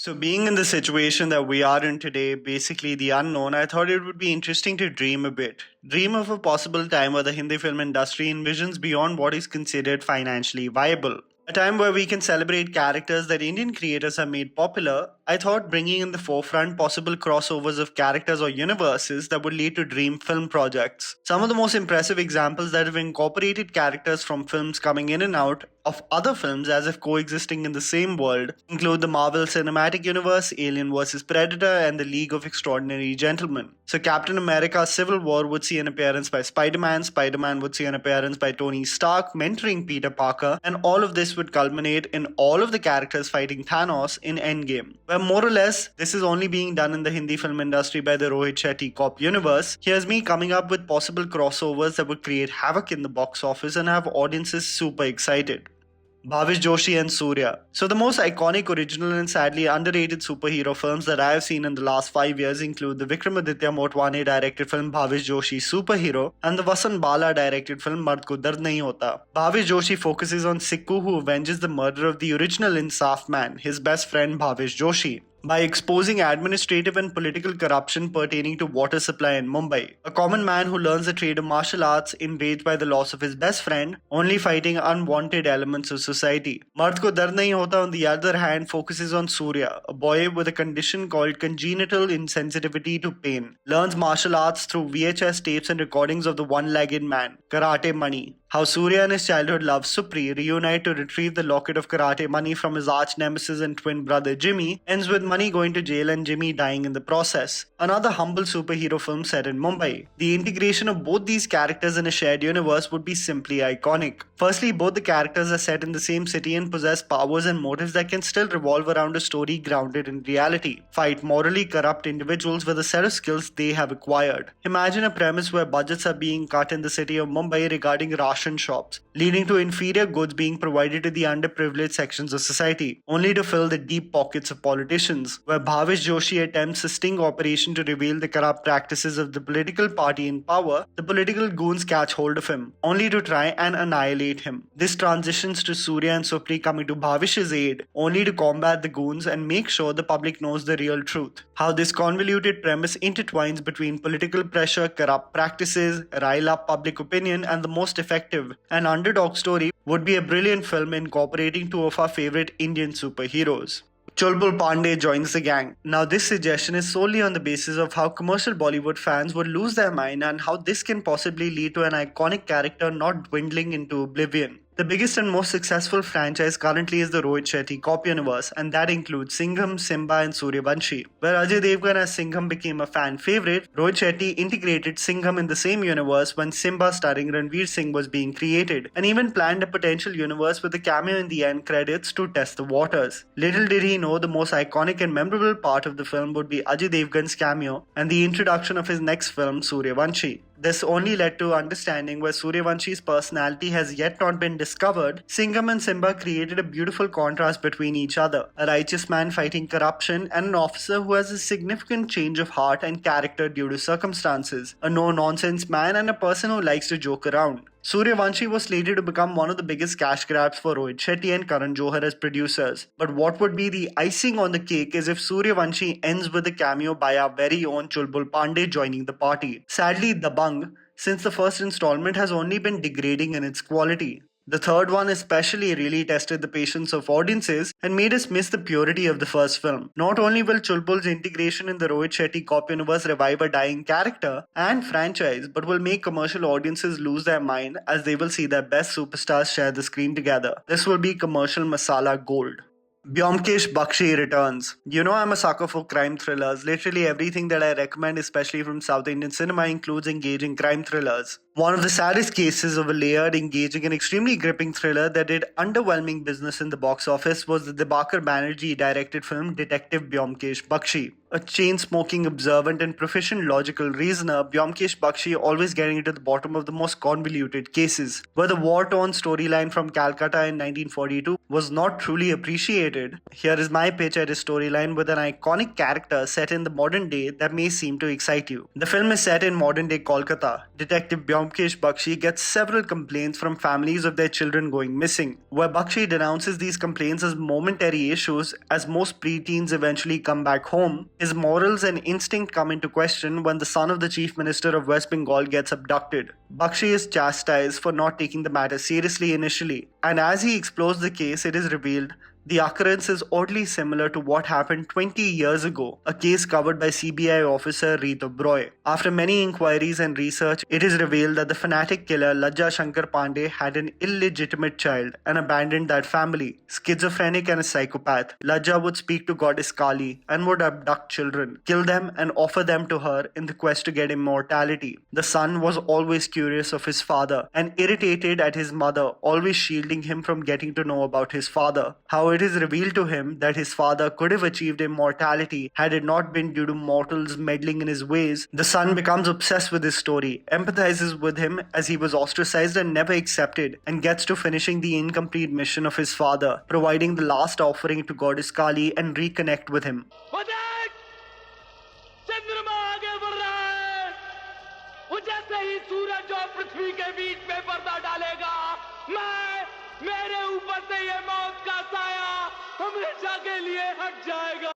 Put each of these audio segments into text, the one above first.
So, being in the situation that we are in today, basically the unknown, I thought it would be interesting to dream a bit. Dream of a possible time where the Hindi film industry envisions beyond what is considered financially viable. A time where we can celebrate characters that Indian creators have made popular. I thought bringing in the forefront possible crossovers of characters or universes that would lead to dream film projects. Some of the most impressive examples that have incorporated characters from films coming in and out of other films as if coexisting in the same world include the Marvel Cinematic Universe, Alien vs. Predator, and the League of Extraordinary Gentlemen. So Captain America Civil War would see an appearance by Spider-Man, Spider-Man would see an appearance by Tony Stark mentoring Peter Parker, and all of this would culminate in all of the characters fighting Thanos in Endgame. Where more or less, this is only being done in the Hindi film industry by the Rohit Shetty Cop universe. Here's me coming up with possible crossovers that would create havoc in the box office and have audiences super excited. Bhavesh Joshi and Surya. So the most iconic, original and sadly underrated superhero films that I have seen in the last 5 years include the Vikramaditya Motwane directed film Bhavesh Joshi Superhero and the Vasant Bala directed film Mard Ko Dard Nahi Hota. Bhavesh Joshi focuses on Sikku who avenges the murder of the original Insaf man, his best friend Bhavesh Joshi, by exposing administrative and political corruption pertaining to water supply in Mumbai. A common man who learns the trade of martial arts enraged by the loss of his best friend, only fighting unwanted elements of society. Mard Ko Dard Nahi Hota on the other hand focuses on Surya, a boy with a condition called congenital insensitivity to pain, learns martial arts through VHS tapes and recordings of the one-legged man, Karate Mani. How Surya and his childhood love Supri reunite to retrieve the locket of karate money from his arch nemesis and twin brother Jimmy ends with Money going to jail and Jimmy dying in the process. Another humble superhero film set in Mumbai. The integration of both these characters in a shared universe would be simply iconic. Firstly, both the characters are set in the same city and possess powers and motives that can still revolve around a story grounded in reality. Fight morally corrupt individuals with a set of skills they have acquired. Imagine a premise where budgets are being cut in the city of Mumbai regarding ration shops, leading to inferior goods being provided to the underprivileged sections of society, only to fill the deep pockets of politicians, where Bhavesh Joshi attempts a sting operation to reveal the corrupt practices of the political party in power. The political goons catch hold of him, only to try and annihilate him. This transitions to Surya and Supri coming to Bhavesh's aid, only to combat the goons and make sure the public knows the real truth. How this convoluted premise intertwines between political pressure, corrupt practices, rile up public opinion, and the most effective and underdog story would be a brilliant film incorporating two of our favorite Indian superheroes. Chulbul Pandey joins the gang. Now this suggestion is solely on the basis of how commercial Bollywood fans would lose their mind and how this can possibly lead to an iconic character not dwindling into oblivion. The biggest and most successful franchise currently is the Rohit Shetty Cop universe, and that includes Singham, Simba and Suryavanshi. Where Ajay Devgan as Singham became a fan favorite, Rohit Shetty integrated Singham in the same universe when Simba starring Ranveer Singh was being created, and even planned a potential universe with a cameo in the end credits to test the waters. Little did he know the most iconic and memorable part of the film would be Ajay Devgan's cameo and the introduction of his next film, Suryavanshi. This only led to understanding where Suryavanshi's personality has yet not been discovered. Singham and Simba created a beautiful contrast between each other, a righteous man fighting corruption and an officer who has a significant change of heart and character due to circumstances, a no-nonsense man and a person who likes to joke around. Suryavanshi was slated to become one of the biggest cash grabs for Rohit Shetty and Karan Johar as producers. But what would be the icing on the cake is if Suryavanshi ends with a cameo by our very own Chulbul Pandey joining the party. Sadly, dabang, since the first installment has only been degrading in its quality. The third one especially really tested the patience of audiences and made us miss the purity of the first film. Not only will Chulbul's integration in the Rohit Shetty Cop universe revive a dying character and franchise, but will make commercial audiences lose their mind as they will see their best superstars share the screen together. This will be commercial masala gold. BYOMKESH BAKSHI returns. You know I'm a sucker for crime thrillers. Literally everything that I recommend, especially from South Indian cinema, includes engaging crime thrillers. One of the saddest cases of a layered, engaging and extremely gripping thriller that did underwhelming business in the box office was the Dibakar Banerjee directed film Detective BYOMKESH BAKSHI. A chain-smoking, observant and proficient logical reasoner, BYOMKESH Bakshi always getting to the bottom of the most convoluted cases. Where the war-torn storyline from Calcutta in 1942 was not truly appreciated, here is my pitch at a storyline with an iconic character set in the modern day that may seem to excite you. The film is set in modern-day Kolkata. Detective BYOMKESH Bakshi gets several complaints from families of their children going missing, where Bakshi denounces these complaints as momentary issues as most preteens eventually come back home. His morals and instinct come into question when the son of the Chief Minister of West Bengal gets abducted. Bakshi is chastised for not taking the matter seriously initially, and as he explores the case, it is revealed the occurrence is oddly similar to what happened 20 years ago, a case covered by CBI officer Rito Broy. After many inquiries and research, it is revealed that the fanatic killer Lajja Shankar Pandey had an illegitimate child and abandoned that family. Schizophrenic and a psychopath, Lajja would speak to goddess Kali and would abduct children, kill them and offer them to her in the quest to get immortality. The son was always curious of his father and irritated at his mother, always shielding him from getting to know about his father. How it is revealed to him that his father could have achieved immortality had it not been due to mortals meddling in his ways. The son becomes obsessed with his story, empathizes with him as he was ostracized and never accepted, and gets to finishing the incomplete mission of his father, providing the last offering to goddess Kali and reconnect with him.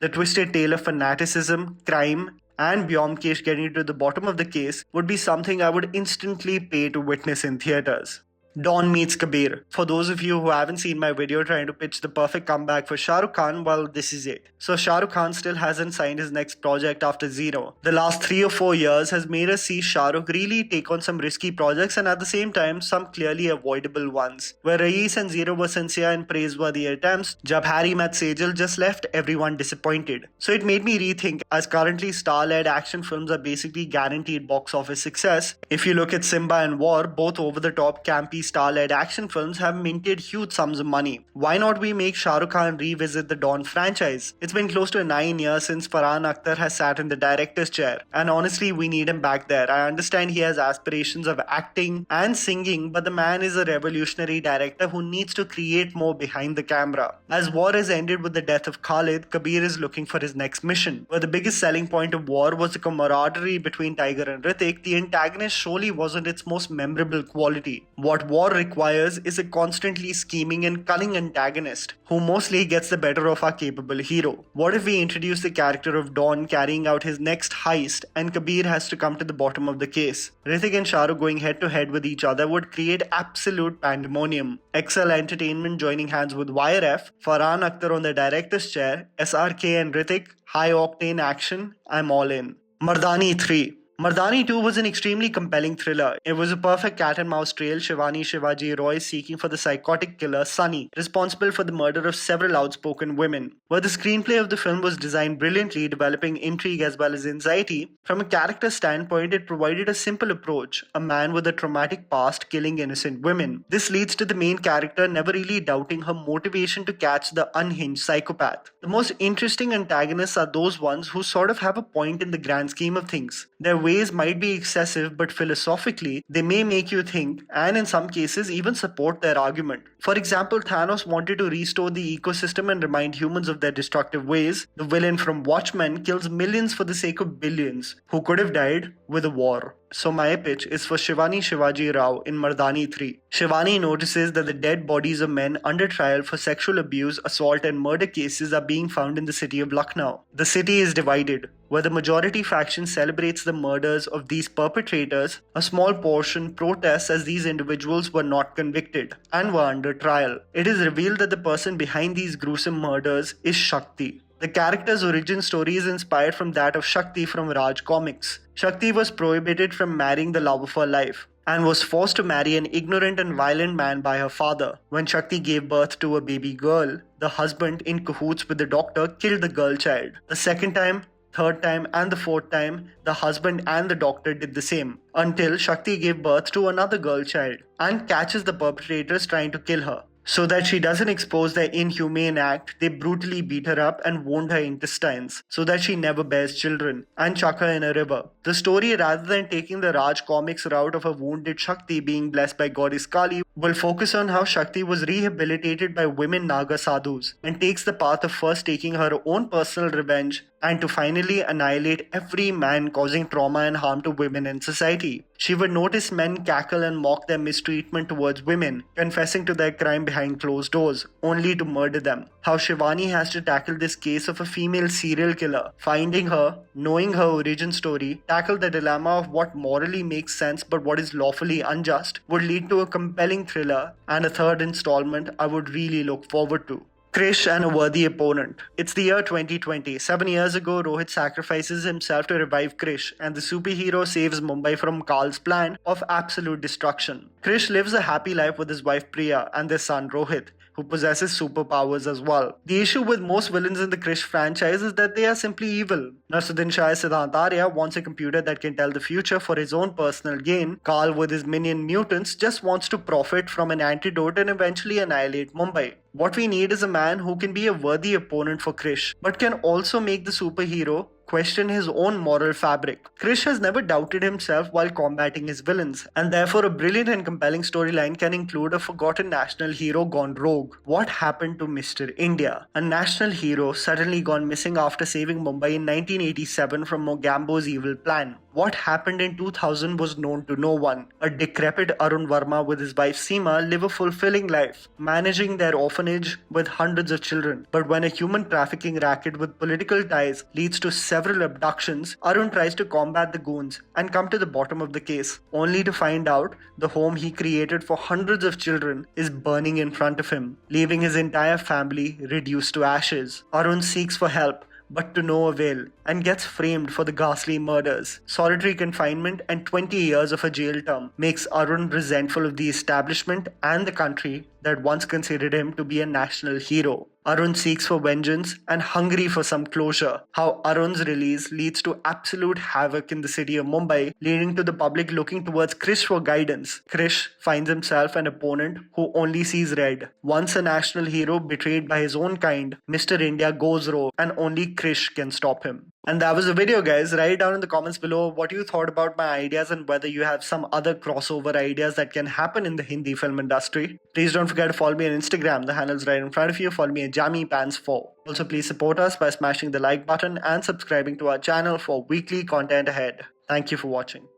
The twisted tale of fanaticism, crime, and BYOMKESH getting to the bottom of the case would be something I would instantly pay to witness in theatres. Don meets Kabir. For those of you who haven't seen my video trying to pitch the perfect comeback for Shah Rukh Khan, well, this is it. So Shah Rukh Khan still hasn't signed his next project after Zero. The last 3 or 4 years has made us see Shah Rukh really take on some risky projects and at the same time some clearly avoidable ones. Where Raees and Zero were sincere and praiseworthy attempts, Jab Harry Met Sejal just left everyone disappointed. So it made me rethink, as currently star-led action films are basically guaranteed box office success. If you look at Simba and War, both over-the-top campy star-led action films have minted huge sums of money. Why not we make Shah Rukh Khan revisit the Dawn franchise? It's been close to 9 years since Farhan Akhtar has sat in the director's chair, and honestly we need him back there. I understand he has aspirations of acting and singing, but the man is a revolutionary director who needs to create more behind the camera. As War has ended with the death of Khalid, Kabir is looking for his next mission. Where the biggest selling point of War was the camaraderie between Tiger and Hrithik, the antagonist surely wasn't its most memorable quality. What War requires is a constantly scheming and cunning antagonist who mostly gets the better of our capable hero. What if we introduce the character of Dawn carrying out his next heist and Kabir has to come to the bottom of the case? Hrithik and Shah Rukh going head to head with each other would create absolute pandemonium. XL Entertainment joining hands with YRF, Farhan Akhtar on the director's chair, SRK and Hrithik, high octane action, I'm all in. Mardaani 3. Mardaani 2 was an extremely compelling thriller. It was a perfect cat and mouse trail, Shivani Shivaji Roy seeking for the psychotic killer Sunny, responsible for the murder of several outspoken women. Where the screenplay of the film was designed brilliantly, developing intrigue as well as anxiety, from a character standpoint it provided a simple approach, a man with a traumatic past killing innocent women. This leads to the main character never really doubting her motivation to catch the unhinged psychopath. The most interesting antagonists are those ones who sort of have a point in the grand scheme of things. Their ways might be excessive, but philosophically, they may make you think and in some cases even support their argument. For example, Thanos wanted to restore the ecosystem and remind humans of their destructive ways. The villain from Watchmen kills millions for the sake of billions, who could have died with a war. So my pitch is for Shivani Shivaji Rao in Mardaani 3. Shivani notices that the dead bodies of men under trial for sexual abuse, assault and murder cases are being found in the city of Lucknow. The city is divided. Where the majority faction celebrates the murders of these perpetrators, a small portion protests as these individuals were not convicted and were under trial. It is revealed that the person behind these gruesome murders is Shakti. The character's origin story is inspired from that of Shakti from Raj Comics. Shakti was prohibited from marrying the love of her life and was forced to marry an ignorant and violent man by her father. When Shakti gave birth to a baby girl, the husband, in cahoots with the doctor, killed the girl child. The second time, third time and the fourth time, the husband and the doctor did the same, until Shakti gave birth to another girl child and catches the perpetrators trying to kill her. So that she doesn't expose their inhumane act, they brutally beat her up and wound her intestines so that she never bears children and chuck her in a river. The story, rather than taking the Raj comics route of a wounded Shakti being blessed by goddess Kali, will focus on how Shakti was rehabilitated by women Naga sadhus and takes the path of first taking her own personal revenge and to finally annihilate every man causing trauma and harm to women in society. She would notice men cackle and mock their mistreatment towards women, confessing to their crime behind closed doors, only to murder them. How Shivani has to tackle this case of a female serial killer, finding her, knowing her origin story, tackle the dilemma of what morally makes sense but what is lawfully unjust, would lead to a compelling thriller and a third installment I would really look forward to. KRRISH and a worthy opponent. It's the year 2020. 7 years ago, Rohit sacrifices himself to revive KRRISH, and the superhero saves Mumbai from Karl's plan of absolute destruction. KRRISH lives a happy life with his wife Priya and their son Rohit, who possesses superpowers as well. The issue with most villains in the KRRISH franchise is that they are simply evil. Narsudin Shah's Siddhant Arya wants a computer that can tell the future for his own personal gain. Karl, with his minion mutants, just wants to profit from an antidote and eventually annihilate Mumbai. What we need is a man who can be a worthy opponent for KRRISH, but can also make the superhero question his own moral fabric. KRRISH has never doubted himself while combating his villains, and therefore a brilliant and compelling storyline can include a forgotten national hero gone rogue. What happened to Mr. India? A national hero suddenly gone missing after saving Mumbai in 1987 from Mogambo's evil plan. What happened in 2000 was known to no one. A decrepit Arun Verma with his wife Seema live a fulfilling life, managing their orphanage with hundreds of children. But when a human trafficking racket with political ties leads to several abductions, Arun tries to combat the goons and come to the bottom of the case, only to find out the home he created for hundreds of children is burning in front of him, leaving his entire family reduced to ashes. Arun seeks for help, but to no avail, and gets framed for the ghastly murders. Solitary confinement and 20 years of a jail term makes Arun resentful of the establishment and the country that once considered him to be a national hero. Arun seeks for vengeance and hungry for some closure. How Arun's release leads to absolute havoc in the city of Mumbai, leading to the public looking towards KRRISH for guidance. KRRISH finds himself an opponent who only sees red. Once a national hero betrayed by his own kind, Mr. India goes rogue and only KRRISH can stop him. And that was the video, guys. Write down in the comments below what you thought about my ideas and whether you have some other crossover ideas that can happen in the Hindi film industry. Please don't forget to follow me on Instagram. The handle's right in front of you. Follow me at JammyPants4. Also, please support us by smashing the like button and subscribing to our channel for weekly content ahead. Thank you for watching.